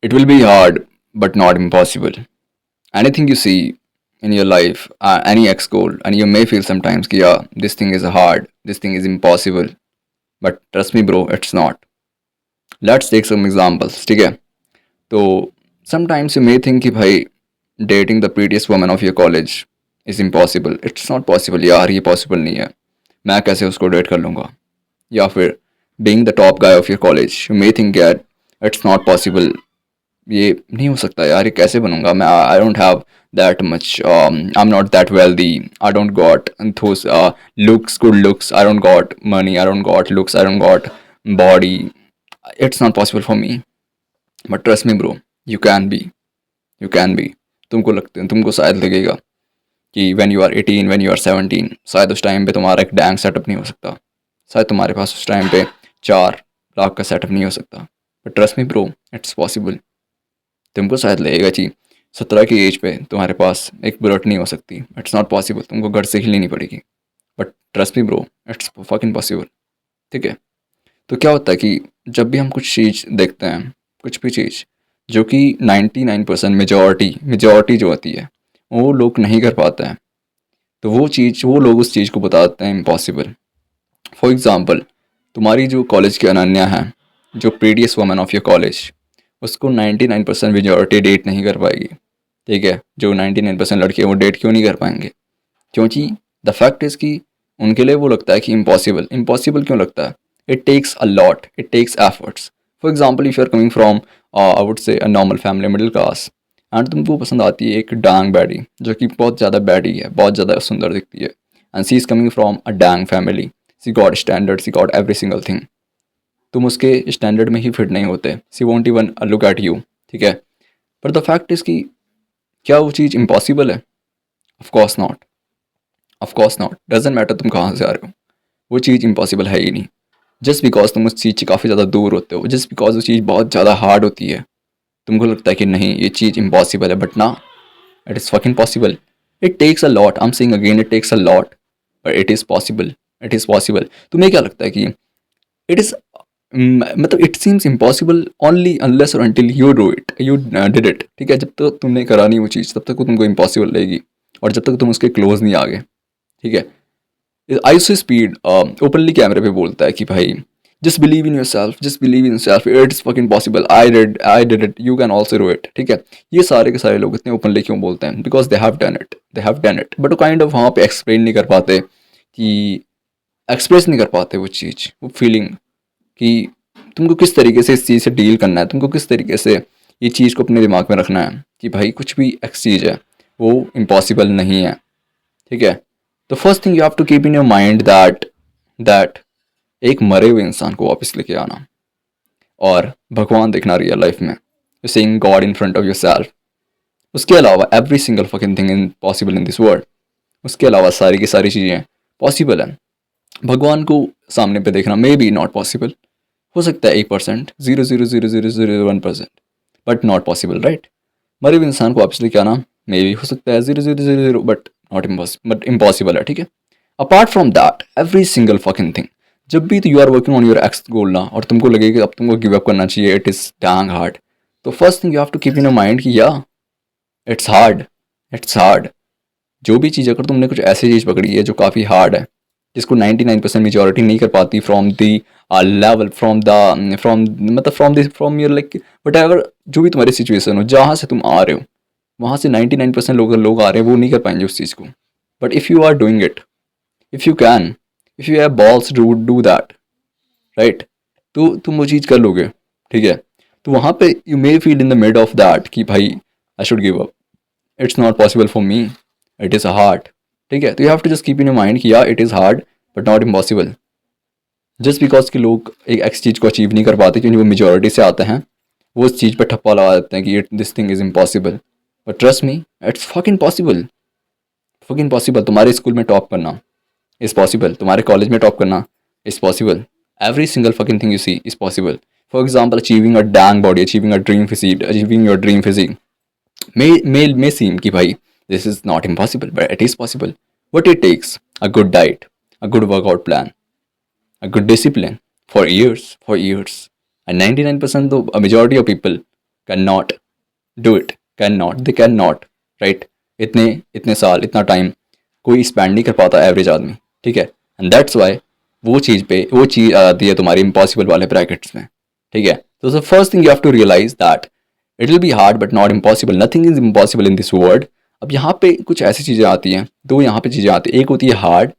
It will be hard, but not impossible. Anything you see in your life, any X goal, and you may feel sometimes, कि, yeah, this thing is hard, this thing is impossible. But trust me, bro, it's not. Let's take some examples, ठीक है? तो sometimes you may think कि भाई dating the prettiest woman of your college is impossible. It's not possible, यार ये possible नहीं है. मैं कैसे उसको डेट कर लूँगा? या फिर being the top guy of your college, you may think that it's not possible. ये नहीं हो सकता यार, ये कैसे बनूंगा मैं? I don't have that much, I am not that wealthy, I don't got those looks, good looks, I don't got money, I don't got looks, I don't got body. It's not possible for me. But trust me bro, you can be, you can be. तुमको शायद लगेगा कि when you are 18, when you are 17, शायद उस time पे तुम्हारा एक dang setup नहीं हो सकता, शायद तुम्हारे पास उस टाइम पे 4 लाख का सेटअप नहीं हो सकता. But trust me bro, it's possible. तुमको शायद लगेगा जी 17 की एज पे तुम्हारे पास एक बुलेट नहीं हो सकती. इट्स नॉट पॉसिबल, तुमको घर से ही लेनी पड़ेगी. But trust me bro, it's fucking possible. ठीक है? तो क्या होता है कि जब भी हम कुछ चीज़ देखते हैं, कुछ भी चीज़ जो कि 99% मेजॉरिटी जो होती है वो लोग नहीं कर पाते हैं, तो वो लोग उस चीज़ को बताते हैं इम्पॉसिबल. फॉर एग्ज़ाम्पल, तुम्हारी जो कॉलेज की अनन्या है, जो previous woman of your college, उसको 99% मेजॉरिटी डेट नहीं कर पाएगी. ठीक है? जो 99% लड़के वो डेट क्यों नहीं कर पाएंगे? क्योंकि द फैक्ट इज़ कि उनके लिए वो लगता है कि इम्पॉसिबल. इम्पॉसिबल क्यों लगता है? It takes a lot, it takes efforts. For example, if you are coming from I would say a normal family, middle class, and तुमको पसंद आती है एक डांग बैडी जो कि बहुत ज़्यादा बैडी है, बहुत ज़्यादा सुंदर दिखती है, and she is coming from a dang family, she got standard, she got every single thing. तुम उसके स्टैंडर्ड में ही फिट नहीं होते. She won't even look at you. ठीक है? पर द फैक्ट इज़ कि क्या वो चीज़ इम्पॉसिबल है? Of course not. Of course not. Doesn't matter तुम कहाँ से आ रहे हो, वो चीज़ इम्पॉसिबल है ही नहीं. जस्ट बिकॉज तुम उस चीज़ से काफ़ी ज़्यादा दूर होते हो, जस्ट बिकॉज वो चीज़ बहुत ज़्यादा हार्ड होती है, तुमको लगता है कि नहीं ये चीज़ इम्पॉसिबल है. बट ना, it is fucking possible. It takes a lot, I am saying again, it takes a lot, but it is possible. It is possible. तुम्हें क्या लगता है कि इट इज़, मतलब it seems impossible only unless और until you do it, you did it. ठीक है? जब तक तो तुमने करा नहीं वो चीज़, तब तक वो तुमको इम्पॉसिबल लगेगी, और जब तक तुम उसके क्लोज नहीं आ गए. ठीक है? आईसी स्पीड ओपनली कैमरे पे बोलता है कि भाई just believe in your self, just believe in your self, it is fucking possible, I did it, you can also do it. ठीक है? ये सारे के सारे लोग इतने ओपनली क्यों बोलते हैं? Because they have done it, they have done it. But वो काइंड ऑफ वहाँ पे एक्सप्लेन नहीं कर पाते, कि एक्सप्रेस नहीं कर पाते वो चीज़, वो फीलिंग, कि तुमको किस तरीके से इस चीज़ से डील करना है, तुमको किस तरीके से ये चीज़ को अपने दिमाग में रखना है कि भाई कुछ भी एक्स चीज़ है वो इम्पॉसिबल नहीं है. ठीक है? तो first thing you have to keep in your mind that एक मरे हुए इंसान को वापस लेके आना और भगवान देखना रियल लाइफ में, you seeing God in front of your self. उसके अलावा every single fucking thing in possible in this world. उसके अलावा सारी की सारी चीज़ें पॉसिबल हैं. भगवान को सामने पे देखना मे बी नॉट पॉसिबल, हो सकता है 1%, 0.00001%, बट नॉट पॉसिबल, राइट? मरे हुए इंसान को वापस लेके आना मे बी हो सकता है 0.000, but not impossible, but impossible है. ठीक है? Apart from that every single fucking thing, जब भी you are working on your X goal ना, और तुमको लगे कि अब तुमको गिव अप करना चाहिए, इट इज़ डैंग हार्ड, तो first thing you have to keep in your mind कि या इट्स हार्ड, इट्स हार्ड. जो भी चीज़, अगर तुमने कुछ ऐसी चीज़ पकड़ी है जो काफ़ी हार्ड है, जिसको 99% मेजोरिटी नहीं कर पाती फ्रॉम द लेवल, फ्रॉम मतलब from your like what ever, जो भी तुम्हारी सिचुएशन हो, जहाँ से तुम आ रहे हो, वहाँ से 99% लोग आ रहे हैं, वो नहीं कर पाएंगे उस चीज़ को. But if you are doing it, if you can, if you have balls to do that, right, तो तुम वो चीज़ कर लोगे. ठीक है? तो वहाँ पे you may feel in the mid of that कि भाई I should give up, it's not possible for me, it is hard. ठीक है? तो you have to just keep in your mind कि या it is hard but not impossible. Just because कि लोग एक एक्स चीज़ को अचीव नहीं कर पाते क्योंकि वो मेजोरिटी से आते हैं, वो उस चीज़ पर ठप्पा लगा देते हैं कि this thing is impossible. But trust me, it's fucking possible. Fucking possible. तुम्हारे स्कूल में टॉप करना इज़ पॉसिबल, तुम्हारे कॉलेज में टॉप करना is possible. Every single fucking thing you see is possible. For example, achieving a dang body, achieving a dream physique, achieving your dream physique may seem कि भाई this is not impossible, but it is possible. What it takes? A good diet, a good workout plan, a good discipline for years, and 99% तो a majority of people can not do it, can not, they can not, right. इतने इतने साल, इतना time कोई spend नहीं कर पाता average आदमी, ठीक है। एंड दैट्स वाई वो चीज़ आती है तुम्हारी इम्पॉसिबल वाले ब्रैकेट्स में, ठीक है। तो the first thing you have to realise that it will be hard but not impossible, nothing is impossible in this world. अब यहाँ पे कुछ ऐसी चीज़ें आती हैं, दो यहाँ पे चीज़ें आती हैं। एक होती है हार्ड,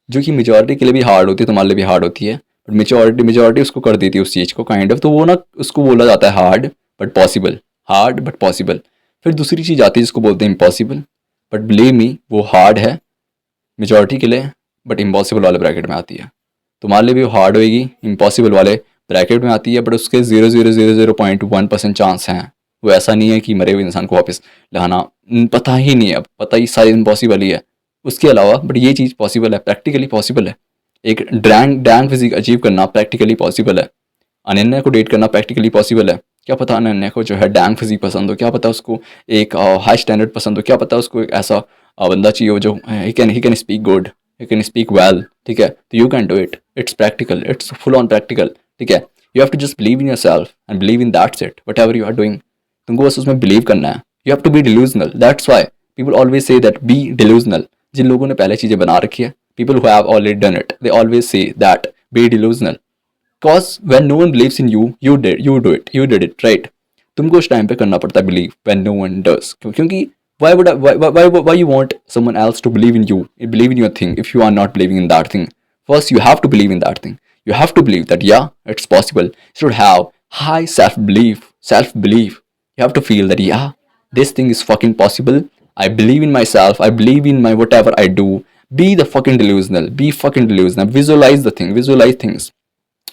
जो कि मेजॉरिटी के लिए भी हार्ड होती है, तुम्हारे लिए भी हार्ड होती है, बट मेजॉरिटी उसको कर देती है उस चीज़ को काइंड ऑफ, तो वो ना उसको बोला जाता है hard but possible, hard but possible. फिर दूसरी चीज़ आती है जिसको बोलते हैं इम्पॉसिबल, बट बिलीव मी वो हार्ड है मेजॉरिटी के लिए बट इम्पॉसिबल वाले ब्रैकेट में आती है। तुम्हारे लिए भी वो हार्ड होएगी, इम्पॉसिबल वाले ब्रैकेट में आती है, बट उसके 0.001% चांस हैं। वो ऐसा नहीं है कि मरे हुए इंसान को वापस लाना पता ही नहीं है, अब पता ही सारी इम्पॉसिबल ही है। उसके अलावा बट ये चीज़ पॉसिबल है, प्रैक्टिकली पॉसिबल है। एक डैंग फिजिक अचीव करना प्रैक्टिकली पॉसिबल है। अनन्या को डेट करना प्रैक्टिकली पॉसिबल है। क्या पता अनन्या को जो है डैंग फिजिक पसंद हो, क्या पता उसको एक हाई स्टैंडर्ड पसंद हो, क्या पता उसको एक ऐसा बंदा चाहिए हो जो he can speak good, he can speak well, ठीक है। तो you can do it, it's practical, it's full on practical, ठीक है। You have to just believe in yourself and believe in that's it, whatever you are doing. तुमको बस उसमें believe करना है। You have to be delusional, that's why people always say that be delusional. जिन लोगों ने पहले चीज़ें बना रखी है, people who have already done it, they always say that be delusional, cause when no one believes in you, you did it, right। तुमको उस टाइम पे करना पड़ता है believe when no one does, क्योंकि why you want someone else to believe in you, believe in your thing if you are not believing in that thing। First you have to believe in that thing, you have to believe that yeah it's possible, you should have high self belief, you have to feel that yeah this thing is fucking possible, I believe in myself, I believe in my whatever I do। be the fucking delusional, be fucking delusional, visualize the thing, visualize things,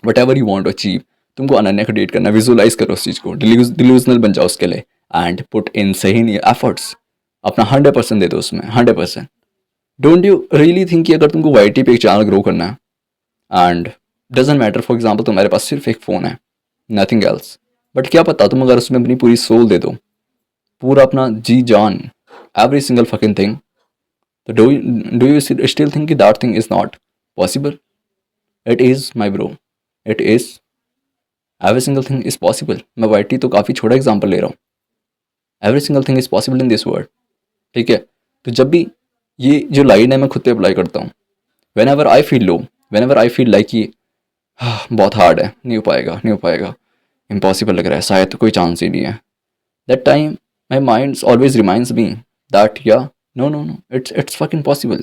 whatever you want to achieve। तुमको अनन्या को date करना, visualise करो उस चीज़ को, delusional बन जाओ उसके लिए एंड पुट इन सही एफर्ट्स, अपना 100% दे दो उसमें, 100%। डोंट यू रियली थिंक कि अगर तुमको वाई टी पे एक चैनल ग्रो करना है and doesn't matter, for example तुम्हारे पास सिर्फ एक फ़ोन है, नथिंग एल्स, बट क्या पता तुम अगर उसमें अपनी पूरी सोल दे दो, पूरा अपना जी जान, एवरी सिंगल फकिंग थिंग, तो do you still think that thing is not possible? It is my bro, it is, every single thing is possible. मैं वाई टी तो काफ़ी छोटा एग्जाम्पल ले रहा हूँ, every single thing is possible in this world, ठीक है। तो जब भी ये जो लाइन है मैं खुद पे अप्लाई करता हूँ, when ever I feel low, when ever I feel like कि बहुत हार्ड है, नहीं हो पाएगा, इम्पॉसिबल लग रहा है, शायद तो कोई चांस ही नहीं है, that time my mind always reminds me that या no, it's fucking possible,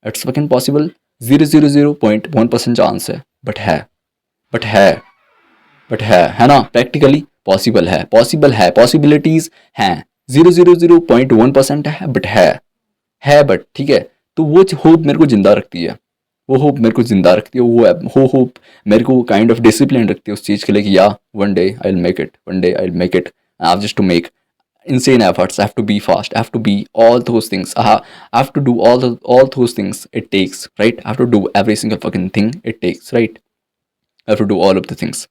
it's fucking possible, 0.001% chance है, बट है है ना, प्रैक्टिकली पॉसिबल है, पॉसिबिलिटीज हैं, 0.001% है बट है बट, ठीक है। तो वो होप मेरे को जिंदा रखती है, वो होप मेरे को काइंड ऑफ डिसिप्लिन रखती है उस चीज़ के लिए कि या one day I will make it, I have just to make insane efforts, I have to be fast, I have to be all those things, I have to do all those things it takes, right? I have to do every single fucking thing it takes, right? I have to do all of the things,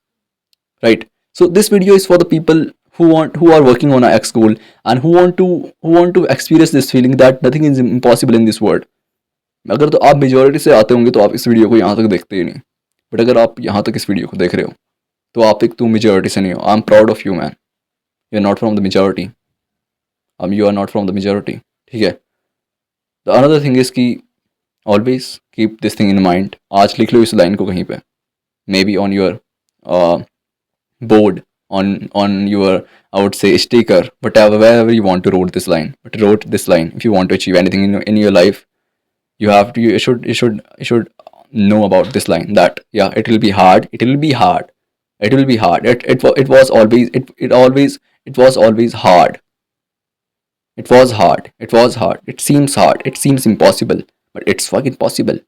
right? So this video is for the people who are working on a X goal and who want to experience this feeling that nothing is impossible in this world। अगर तो आप majority से आते होंगे तो आप इस video को यहाँ तक देखते ही नहीं, बट अगर आप यहाँ तक इस वीडियो को देख रहे हो तो आप एक तो मेजोरिटी से नहीं हो। I am proud of you man, you are not from the majority, you are not from the majority, ठीक है। the another thing is कि always keep this thing in mind, आज लिख लो इस लाइन को कहीं पे, maybe on your board, on your I would say sticker, whatever, wherever you want to wrote this line, but wrote this line if you want to achieve anything in your life, you should know about this line that yeah it will be hard, it was always hard, it was hard, it seems impossible, but it's fucking possible,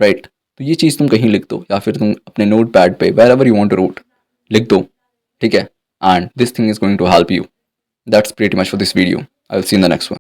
right? तो ये चीज़ तुम कहीं लिख दो या फिर तुम अपने नोट पैड पे wherever you want to write लिख दो, ठीक है। and this thing is going to help you। that's pretty much for this video, I will see you in the next one।